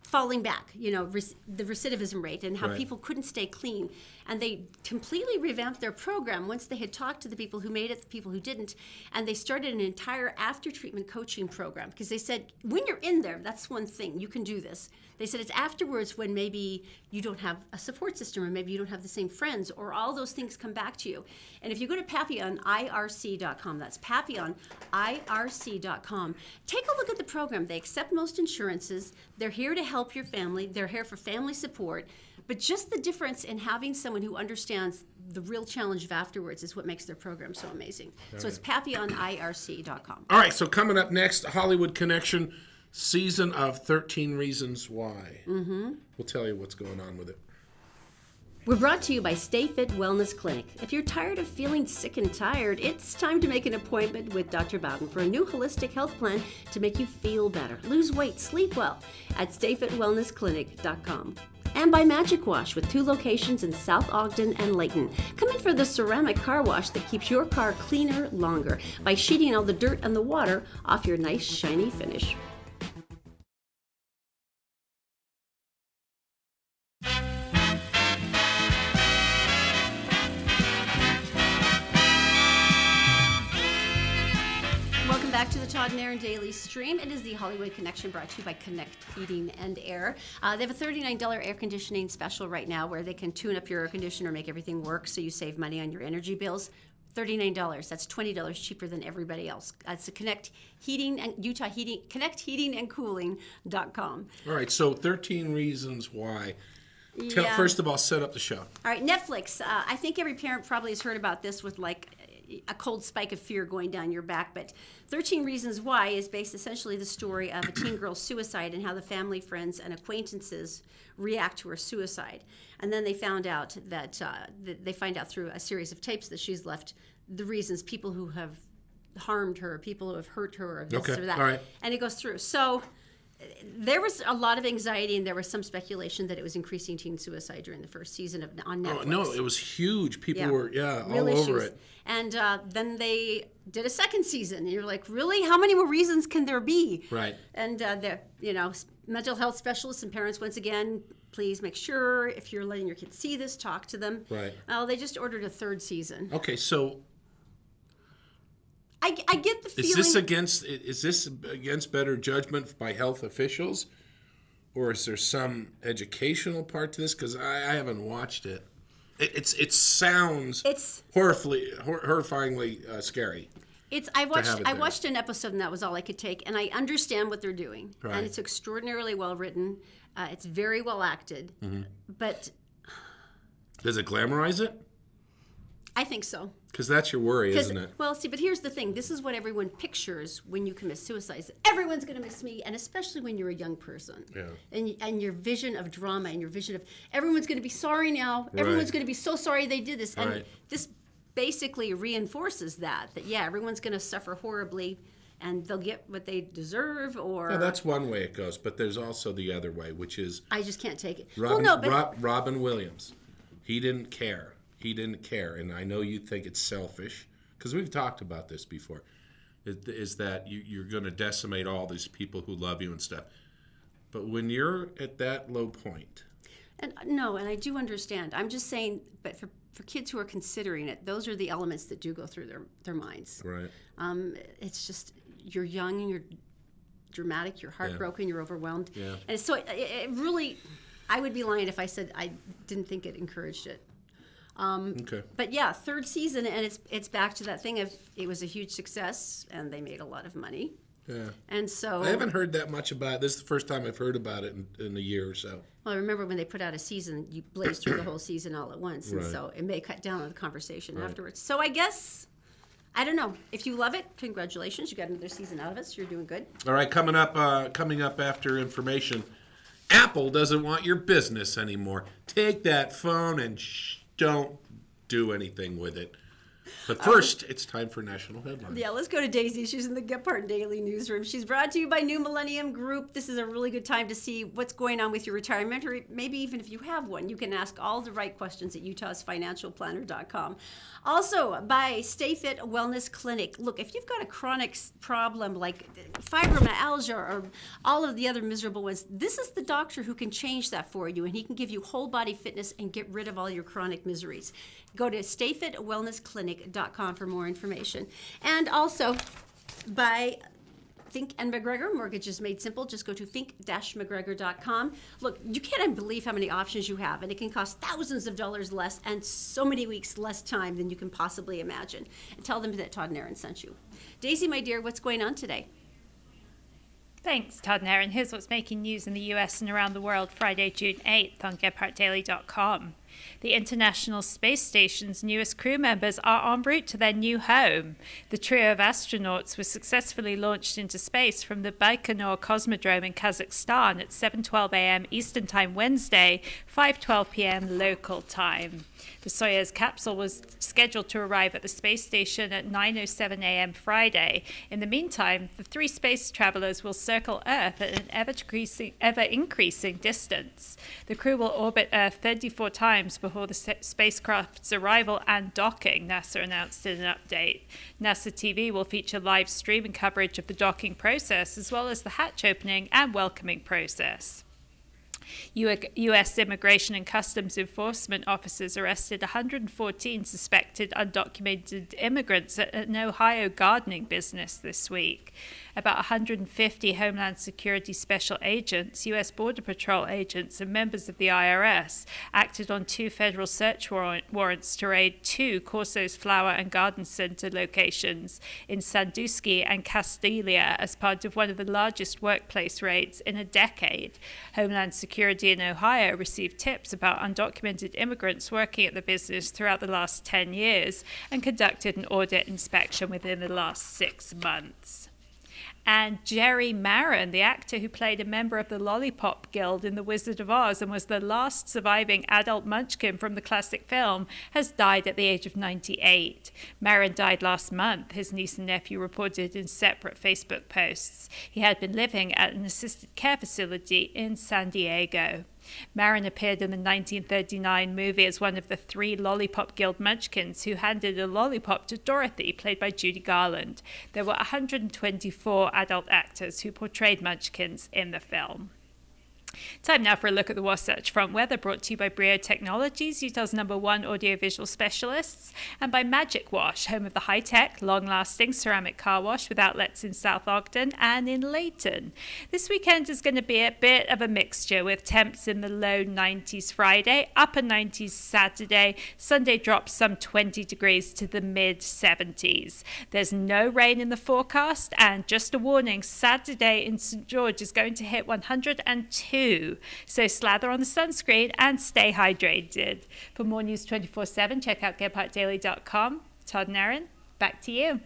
Speaker 2: falling back, you know, the recidivism rate, and how people couldn't stay clean. And they completely revamped their program once they had talked to the people who made it, the people who didn't, and they started an entire after-treatment coaching program, because they said, when you're in there, that's one thing, you can do this. They said it's afterwards when maybe you don't have a support system, or maybe you don't have the same friends, or all those things come back to you. And if you go to PapillonIRC.com, that's PapillonIRC.com, take a look at the program. They accept most insurances. They're here to help your family. They're here for family support. But just the difference in having someone who understands the real challenge of afterwards is what makes their program so amazing. So it's PapillonIRC.com.
Speaker 1: All right, so coming up next, Hollywood Connection, season of 13 Reasons Why. We'll tell you what's going on with it.
Speaker 2: We're brought to you by Stay Fit Wellness Clinic. If you're tired of feeling sick and tired, it's time to make an appointment with Dr. Bowden for a new holistic health plan to make you feel better, lose weight, sleep well at StayFitWellnessClinic.com. And by Magic Wash, with 2 locations in South Ogden and Layton. Come in for the ceramic car wash that keeps your car cleaner longer by sheeting all the dirt and the water off your nice shiny finish. Back to the Todd and Erin Daily Stream. It is the Hollywood Connection, brought to you by Connect Heating and Air. They have a $39 air conditioning special right now where they can tune up your air conditioner, make everything work so you save money on your energy bills. $39. That's $20 cheaper than everybody else. That's the Connect Heating and Utah Heating, ConnectHeatingandCooling.com. All
Speaker 1: right, so 13 Reasons Why. First of all, set up the show.
Speaker 2: All right, Netflix. I think every parent probably has heard about this with like a cold spike of fear going down your back, but 13 Reasons Why is based essentially the story of a teen girl's suicide and how the family, friends, and acquaintances react to her suicide. And then they found out that they find out through a series of tapes that she's left the reasons, people who have harmed her, people who have hurt her, or this or that.
Speaker 1: All right.
Speaker 2: And it goes through. So there was a lot of anxiety, and there was some speculation that it was increasing teen suicide during the first season on Netflix.
Speaker 1: Oh, no, it was huge. People were, all over it.
Speaker 2: And then they did a second season, and you're like, really? How many more reasons can there be?
Speaker 1: Right.
Speaker 2: And mental health specialists and parents, once again, please make sure if you're letting your kids see this, talk to them.
Speaker 1: Right.
Speaker 2: They just ordered a third season.
Speaker 1: Okay, so
Speaker 2: I get the feeling.
Speaker 1: Is this against better judgment by health officials, or is there some educational part to this? Because I haven't watched it. It sounds horrifyingly scary.
Speaker 2: I watched an episode, and that was all I could take. And I understand what they're doing, and it's extraordinarily well written. It's very well acted, but
Speaker 1: does it glamorize it?
Speaker 2: I think so.
Speaker 1: Because that's your worry, isn't it?
Speaker 2: Well, see, but here's the thing. This is what everyone pictures when you commit suicide. Everyone's going to miss me, and especially when you're a young person. Yeah. And your vision of drama and your vision of everyone's going to be sorry now. Right. Everyone's going to be so sorry they did this. And this basically reinforces that everyone's going to suffer horribly, and they'll get what they deserve. Or
Speaker 1: that's one way it goes, but there's also the other way, which is
Speaker 2: I just can't take it.
Speaker 1: Robin Williams, he didn't care. He didn't care, and I know you think it's selfish, because we've talked about this before, is that you're going to decimate all these people who love you and stuff. But when you're at that low point...
Speaker 2: And I do understand. I'm just saying, but for for kids who are considering it, those are the elements that do go through their minds.
Speaker 1: Right.
Speaker 2: It's just, you're young and you're dramatic, you're heartbroken, you're overwhelmed.
Speaker 1: Yeah.
Speaker 2: And so it really, I would be lying if I said I didn't think it encouraged it.
Speaker 1: Okay.
Speaker 2: But yeah, third season, and it's back to that thing of it was a huge success and they made a lot of money.
Speaker 1: Yeah.
Speaker 2: And so
Speaker 1: I haven't heard that much about it. This is the first time I've heard about it in a year or so.
Speaker 2: Well, I remember when they put out a season, you blaze through the whole season all at once. And
Speaker 1: Right.
Speaker 2: so it may cut down on the conversation afterwards. So I guess, I don't know. If you love it, congratulations. You got another season out of it, so you're doing good.
Speaker 1: All right, coming up after information, Apple doesn't want your business anymore. Take that phone and don't do anything with it. But first, it's time for National Headlines.
Speaker 2: Yeah, let's go to Daisy. She's in the Gephardt Daily Newsroom. She's brought to you by New Millennium Group. This is a really good time to see what's going on with your retirement, or maybe even if you have one, you can ask all the right questions at utahsfinancialplanner.com. Also, by Stay Fit Wellness Clinic. Look, if you've got a chronic problem like fibromyalgia or all of the other miserable ones, this is the doctor who can change that for you, and he can give you whole body fitness and get rid of all your chronic miseries. Go to stayfitwellnessclinic.com for more information. And also, by Fink and McGregor, Mortgages Made Simple. Just go to fink-mcgregor.com. Look, you can't believe how many options you have, and it can cost thousands of dollars less and so many weeks less time than you can possibly imagine. And tell them that Todd and Erin sent you. Daisy, my dear, what's going on today?
Speaker 3: Thanks, Todd and Erin. Here's what's making news in the US and around the world Friday, June 8th on GephartDaily.com. The International Space Station's newest crew members are en route to their new home. The trio of astronauts was successfully launched into space from the Baikonur Cosmodrome in Kazakhstan at 7:12 a.m. Eastern Time Wednesday, 5:12 p.m. local time. The Soyuz capsule was scheduled to arrive at the space station at 9:07 a.m. Friday. In the meantime, the three space travelers will circle Earth at an ever-increasing distance. The crew will orbit Earth 34 times before the spacecraft's arrival and docking, NASA announced in an update. NASA TV will feature live streaming coverage of the docking process, as well as the hatch opening and welcoming process. U.S. Immigration and Customs Enforcement officers arrested 114 suspected undocumented immigrants at an Ohio gardening business this week. About 150 Homeland Security special agents, U.S. Border Patrol agents, and members of the IRS acted on 2 federal search warrants to raid 2 Corso's Flower and Garden Center locations in Sandusky and Castilia as part of one of the largest workplace raids in a decade. Homeland Security in Ohio received tips about undocumented immigrants working at the business throughout the last 10 years and conducted an audit inspection within the last 6 months. And Jerry Marin, the actor who played a member of the Lollipop Guild in The Wizard of Oz and was the last surviving adult munchkin from the classic film, has died at the age of 98. Marin died last month, his niece and nephew reported in separate Facebook posts. He had been living at an assisted care facility in San Diego. Marin appeared in the 1939 movie as one of the 3 Lollipop Guild munchkins who handed a lollipop to Dorothy, played by Judy Garland. There were 124 adult actors who portrayed munchkins in the film. Time now for a look at the Wasatch Front weather, brought to you by Brio Technologies, Utah's #1 audiovisual specialists, and by Magic Wash, home of the high-tech, long-lasting ceramic car wash with outlets in South Ogden and in Layton. This weekend is going to be a bit of a mixture, with temps in the low 90s Friday, upper 90s Saturday. Sunday drops some 20 degrees to the mid-70s. There's no rain in the forecast, and just a warning, Saturday in St. George is going to hit 102. So slather on the sunscreen and stay hydrated. For more news 24/7, check out GephartDaily.com. Todd and Erin, back to you.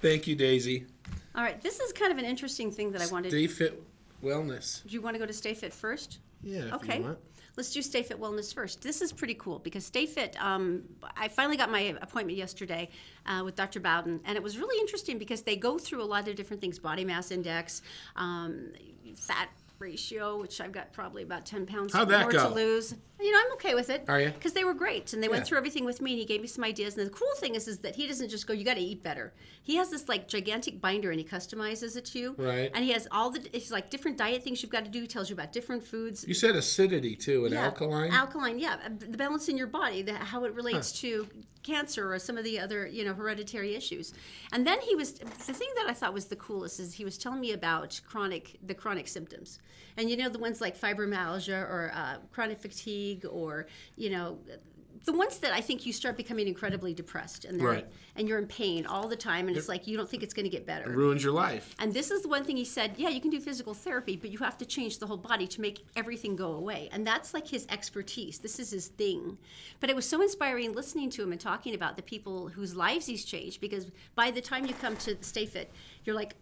Speaker 1: Thank you, Daisy.
Speaker 2: All right, this is kind of an interesting thing that I wanted.
Speaker 1: Stay Fit Wellness.
Speaker 2: Do you want to go to Stay Fit first?
Speaker 1: Yeah,
Speaker 2: okay.
Speaker 1: If you want.
Speaker 2: Let's do Stay Fit Wellness first. This is pretty cool because Stay Fit, I finally got my appointment yesterday with Dr. Bowden, and it was really interesting because they go through a lot of different things: body mass index, fat ratio, which I've got probably about 10 pounds more to lose. I'm okay with it.
Speaker 1: Are you?
Speaker 2: Because they were great, and they went through everything with me, and he gave me some ideas. And the cool thing is that he doesn't just go, you got to eat better. He has this like gigantic binder, and he customizes it to you.
Speaker 1: Right.
Speaker 2: And he has it's like different diet things you've got to do. He tells you about different foods.
Speaker 1: You said acidity too, and alkaline?
Speaker 2: Alkaline, yeah. The balance in your body, how it relates to cancer or some of the other, hereditary issues. And then the thing that I thought was the coolest is he was telling me about the chronic symptoms. And the ones like fibromyalgia or chronic fatigue or, the ones that I think you start becoming incredibly depressed and and you're in pain all the time and it's like you don't think it's going to get better.
Speaker 1: It ruins your life.
Speaker 2: And this is the one thing he said, yeah, you can do physical therapy, but you have to change the whole body to make everything go away. And that's like his expertise. This is his thing. But it was so inspiring listening to him and talking about the people whose lives he's changed, because by the time you come to Stay Fit, you're like,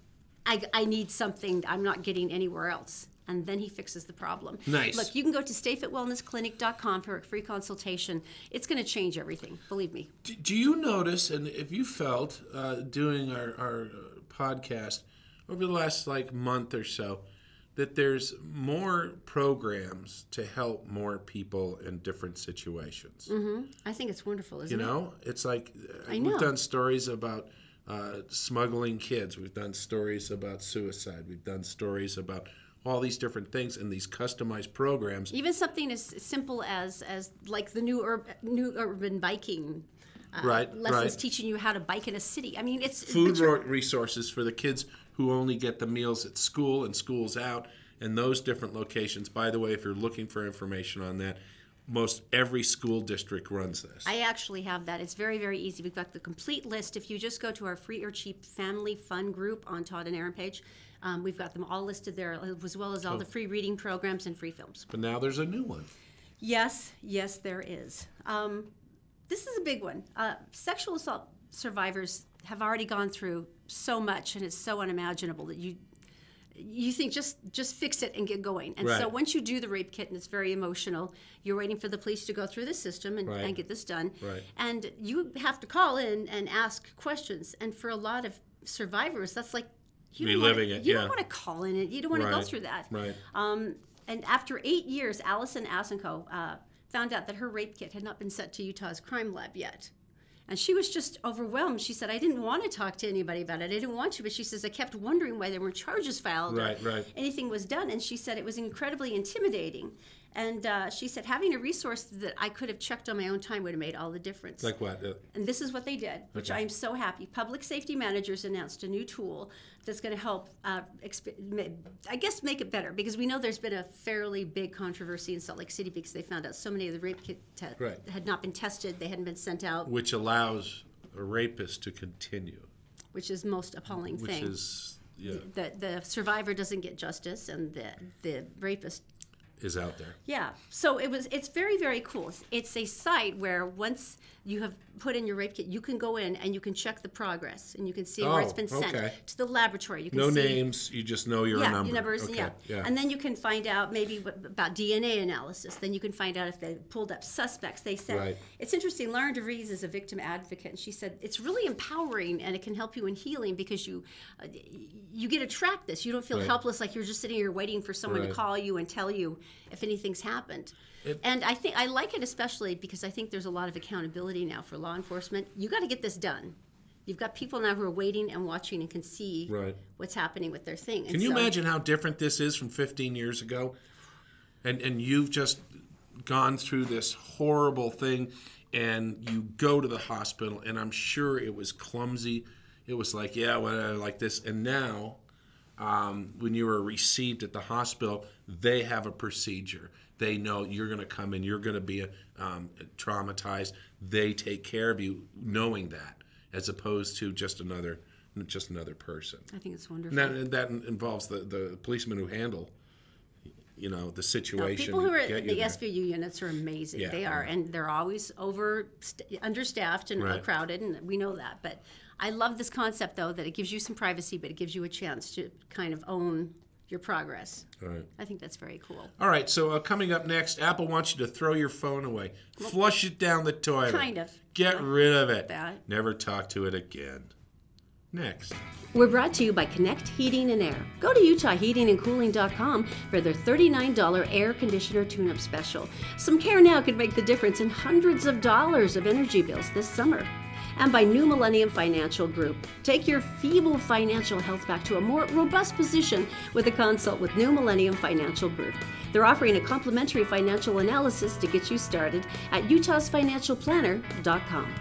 Speaker 2: I need something I'm not getting anywhere else. And then he fixes the problem.
Speaker 1: Nice.
Speaker 2: Look, you can go to stayfitwellnessclinic.com for a free consultation. It's going to change everything. Believe me.
Speaker 1: Do you notice, and if you felt doing our podcast over the last month or so, that there's more programs to help more people in different situations?
Speaker 2: Mm-hmm. I think it's wonderful, isn't it?
Speaker 1: It's like
Speaker 2: I know.
Speaker 1: We've done stories about smuggling kids. We've done stories about suicide. We've done stories about all these different things in these customized programs.
Speaker 2: Even something as simple as like the new urban biking lessons teaching you how to bike in a city. I mean, it's
Speaker 1: food resources for the kids who only get the meals at school and school's out, and those different locations. By the way, if you're looking for information on that, most every school district runs this.
Speaker 2: I actually have that. It's very, very easy. We've got the complete list. If you just go to our free or cheap family fun group on Todd and Erin page, we've got them all listed there, as well as all the free reading programs and free films.
Speaker 1: But now there's a new one.
Speaker 2: Yes, there is. This is a big one. Sexual assault survivors have already gone through so much, and it's so unimaginable that you think just fix it and get going. And so once you do the rape kit, and it's very emotional, you're waiting for the police to go through the system and get this done.
Speaker 1: Right.
Speaker 2: And you have to call in and ask questions. And for a lot of survivors, that's like, you don't want to call in it. You don't want to go through that.
Speaker 1: Right.
Speaker 2: And after 8 years, Allison Asenko found out that her rape kit had not been sent to Utah's crime lab yet. And she was just overwhelmed. She said, I didn't want to talk to anybody about it. I didn't want to, but she says, I kept wondering why there weren't charges filed or anything was done. And she said it was incredibly intimidating. And she said, having a resource that I could have checked on my own time would have made all the difference.
Speaker 1: Like what?
Speaker 2: And this is what they did, which I'm so happy. Public safety managers announced a new tool that's going to help, make it better, because we know there's been a fairly big controversy in Salt Lake City because they found out so many of the rape kits had not been tested, they hadn't been sent out.
Speaker 1: Which allows a rapist to continue. Which
Speaker 2: is the most appalling thing.
Speaker 1: Which is,
Speaker 2: the survivor doesn't get justice, and the rapist
Speaker 1: is out there.
Speaker 2: Yeah. So it's very, very cool. It's a site where once you have put in your rape kit, you can go in and you can check the progress, and you can see where it's been sent to the laboratory. You can
Speaker 1: see names, you just know your number.
Speaker 2: Numbers, yeah. And then you can find out maybe about DNA analysis. Then you can find out if they pulled up suspects. They said, it's interesting, Lauren DeVries is a victim advocate, and she said it's really empowering, and it can help you in healing because you get to track this. You don't feel helpless like you're just sitting here waiting for someone to call you and tell you if anything's happened. And I like it especially because I think there's a lot of accountability now for law enforcement. You got to get this done. You've got people now who are waiting and watching and can see what's happening with their thing.
Speaker 1: Can you imagine how different this is from 15 years ago? And you've just gone through this horrible thing, and you go to the hospital, and I'm sure it was clumsy. It was like, like this. And now, when you are received at the hospital, they have a procedure. They know you're going to come in, you're going to be traumatized. They take care of you knowing that, as opposed to just another person.
Speaker 2: I think it's wonderful.
Speaker 1: And that involves the policemen who handle, the situation.
Speaker 2: People who are in the SVU units are amazing. They are, and they're always understaffed and crowded, and we know that. But I love this concept, though, that it gives you some privacy, but it gives you a chance to kind of own your progress.
Speaker 1: All right.
Speaker 2: I think that's very cool.
Speaker 1: All right, so coming up next, Apple wants you to throw your phone away. Flush it down the toilet.
Speaker 2: Kind of.
Speaker 1: Get rid of it.
Speaker 2: That.
Speaker 1: Never talk to it again. next.
Speaker 2: We're brought to you by Connect Heating and Air. Go to UtahHeatingandCooling.com for their $39 air conditioner tune-up special. Some care now could make the difference in hundreds of dollars of energy bills this summer. And by New Millennium Financial Group. Take your feeble financial health back to a more robust position with a consult with New Millennium Financial Group. They're offering a complimentary financial analysis to get you started at utahsfinancialplanner.com.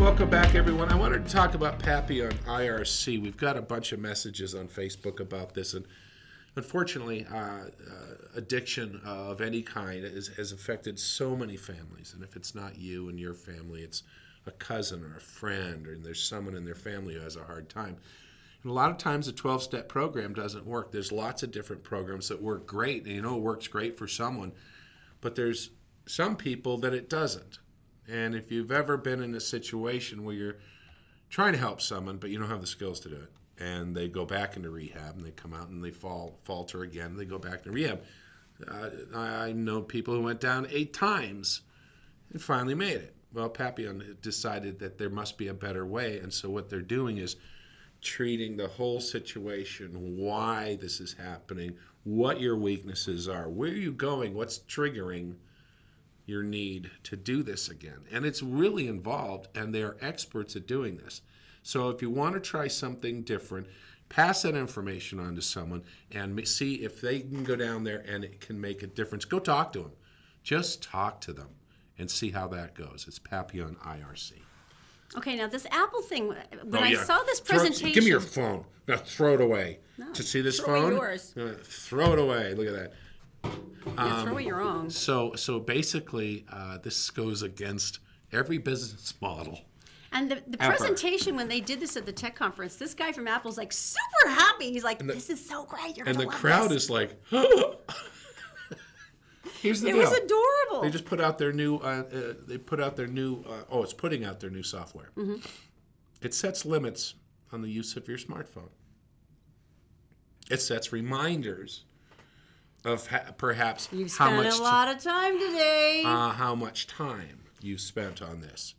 Speaker 1: Welcome back, everyone. I wanted to talk about Pappy on IRC. We've got a bunch of messages on Facebook about this, and unfortunately, addiction of any kind has affected so many families. And if it's not you and your family, it's a cousin or a friend, or there's someone in their family who has a hard time. And a lot of times, a 12-step program doesn't work. There's lots of different programs that work great, and it works great for someone, but there's some people that it doesn't. And if you've ever been in a situation where you're trying to help someone, but you don't have the skills to do it, and they go back into rehab, and they come out and they falter again, and they go back into rehab. I know people who went down 8 times and finally made it. Well, Papillon decided that there must be a better way, and so what they're doing is treating the whole situation, why this is happening, what your weaknesses are, where are you going, what's triggering your need to do this again. And it's really involved, and they're experts at doing this. So if you want to try something different, pass that information on to someone and see if they can go down there and it can make a difference. Go talk to them. Just talk to them and see how that goes. It's Papillon IRC.
Speaker 2: Okay, now this Apple thing, when I saw this presentation...
Speaker 1: Give me your phone. Now throw it away.
Speaker 2: No,
Speaker 1: to see this
Speaker 2: throw
Speaker 1: phone?
Speaker 2: Yours.
Speaker 1: Throw it away. Look at that.
Speaker 2: Throw it your own.
Speaker 1: So basically, this goes against every business model.
Speaker 2: And the presentation, when they did this at the tech conference, this guy from Apple's like super happy. He's like, "This is so great! You're gonna love this." And the crowd
Speaker 1: is like, "Here's the deal."
Speaker 2: It was adorable.
Speaker 1: They just put out their new. It's putting out their new software. Mm-hmm. It sets limits on the use of your smartphone. It sets reminders of perhaps
Speaker 2: you've spent a lot of time today.
Speaker 1: How much time you spent on this.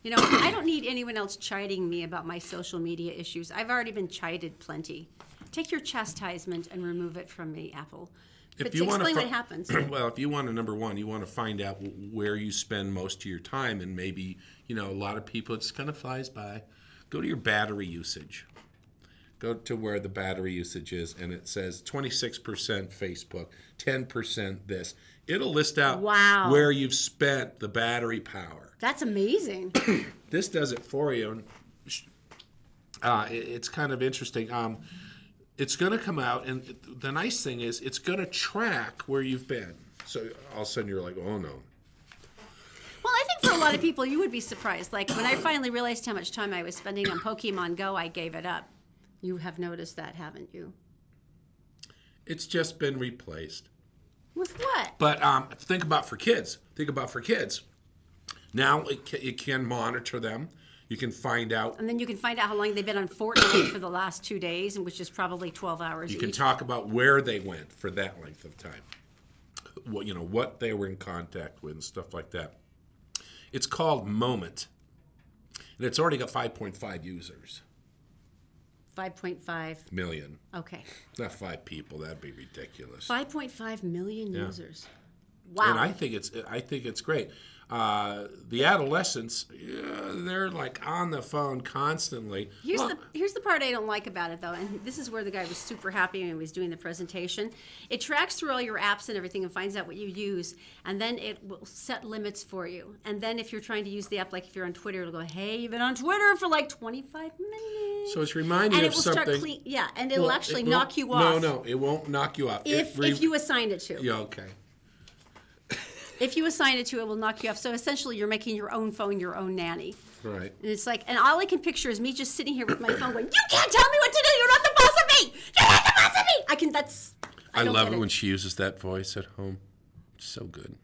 Speaker 2: You know, I don't need anyone else chiding me about my social media issues. I've already been chided plenty. Take your chastisement and remove it from me, Apple. But to explain what happens.
Speaker 1: Well, if you want to, number one, you want to find out where you spend most of your time, and maybe, a lot of people, it just kind of flies by. Go to your battery usage. Go to where the battery usage is, and it says 26% Facebook, 10% this. It'll list out where you've spent the battery power.
Speaker 2: That's amazing.
Speaker 1: This does it for you. It's kind of interesting. It's going to come out, and the nice thing is it's going to track where you've been. So all of a sudden you're like, oh, no.
Speaker 2: Well, I think for a lot of people, you would be surprised. Like when I finally realized how much time I was spending on Pokemon Go, I gave it up. You have noticed that, haven't you?
Speaker 1: It's just been replaced.
Speaker 2: With what?
Speaker 1: But think about for kids. Now you can monitor them. You can find out.
Speaker 2: And then you can find out how long they've been on Fortnite for the last 2 days, which is probably 12 hours
Speaker 1: You can talk about where they went for that length of time. What they were in contact with and stuff like that. It's called Moment. And it's already got 5.5 users.
Speaker 2: 5.5
Speaker 1: million.
Speaker 2: Okay.
Speaker 1: Not 5 people. That'd be ridiculous.
Speaker 2: 5.5 million users. Wow.
Speaker 1: And I think it's great. The adolescents, they're like on the phone constantly.
Speaker 2: Here's the part I don't like about it, though, and this is where the guy was super happy when he was doing the presentation. It tracks through all your apps and everything and finds out what you use, and then it will set limits for you. And then if you're trying to use the app, like if you're on Twitter, it'll go, hey, you've been on Twitter for like 25 minutes.
Speaker 1: So it's reminding you of something.
Speaker 2: And it will start and it'll actually knock you off.
Speaker 1: No, it won't knock you off.
Speaker 2: If you assign it to.
Speaker 1: Yeah, okay.
Speaker 2: If you assign it to, it will knock you off. So essentially, you're making your own phone your own nanny.
Speaker 1: Right.
Speaker 2: And it's like, and all I can picture is me just sitting here with my phone going, you can't tell me what to do. You're not the boss of me. You're not the boss of me.
Speaker 1: I love it when she uses that voice at home. It's so good.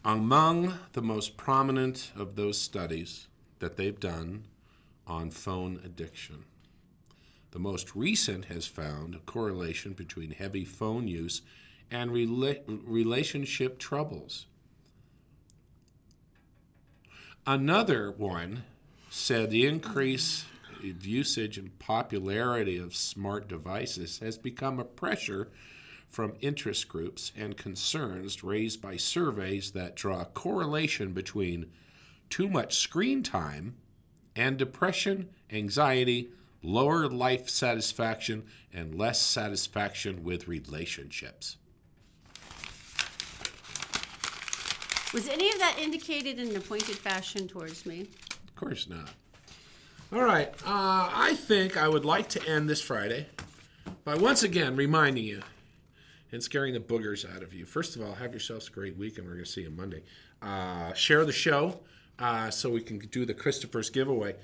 Speaker 1: Among the most prominent of those studies that they've done on phone addiction, The most recent has found a correlation between heavy phone use and relationship troubles. Another one said the increase in usage and popularity of smart devices has become a pressure from interest groups and concerns raised by surveys that draw a correlation between too much screen time and depression, anxiety, lower life satisfaction, and less satisfaction with relationships.
Speaker 2: Was any of that indicated in a pointed fashion towards me?
Speaker 1: Of course not. All right, I think I would like to end this Friday by once again reminding you and scaring the boogers out of you. First of all, have yourselves a great week, and we're going to see you Monday. Share the show so we can do the Christopher's giveaway.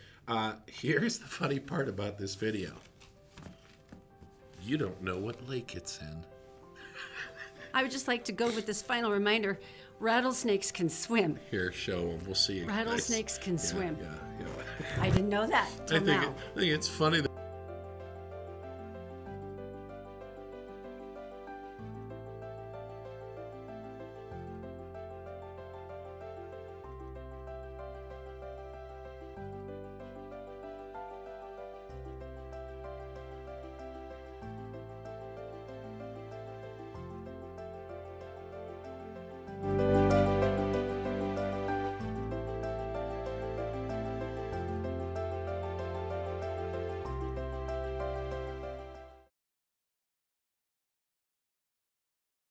Speaker 1: Here's the funny part about this video. You don't know what lake it's in.
Speaker 2: I would just like to go with this final reminder. Rattlesnakes can swim.
Speaker 1: Here, show them. We'll see you.
Speaker 2: Rattlesnakes can swim.
Speaker 1: Yeah.
Speaker 2: I didn't know that till now.
Speaker 1: I think it's funny that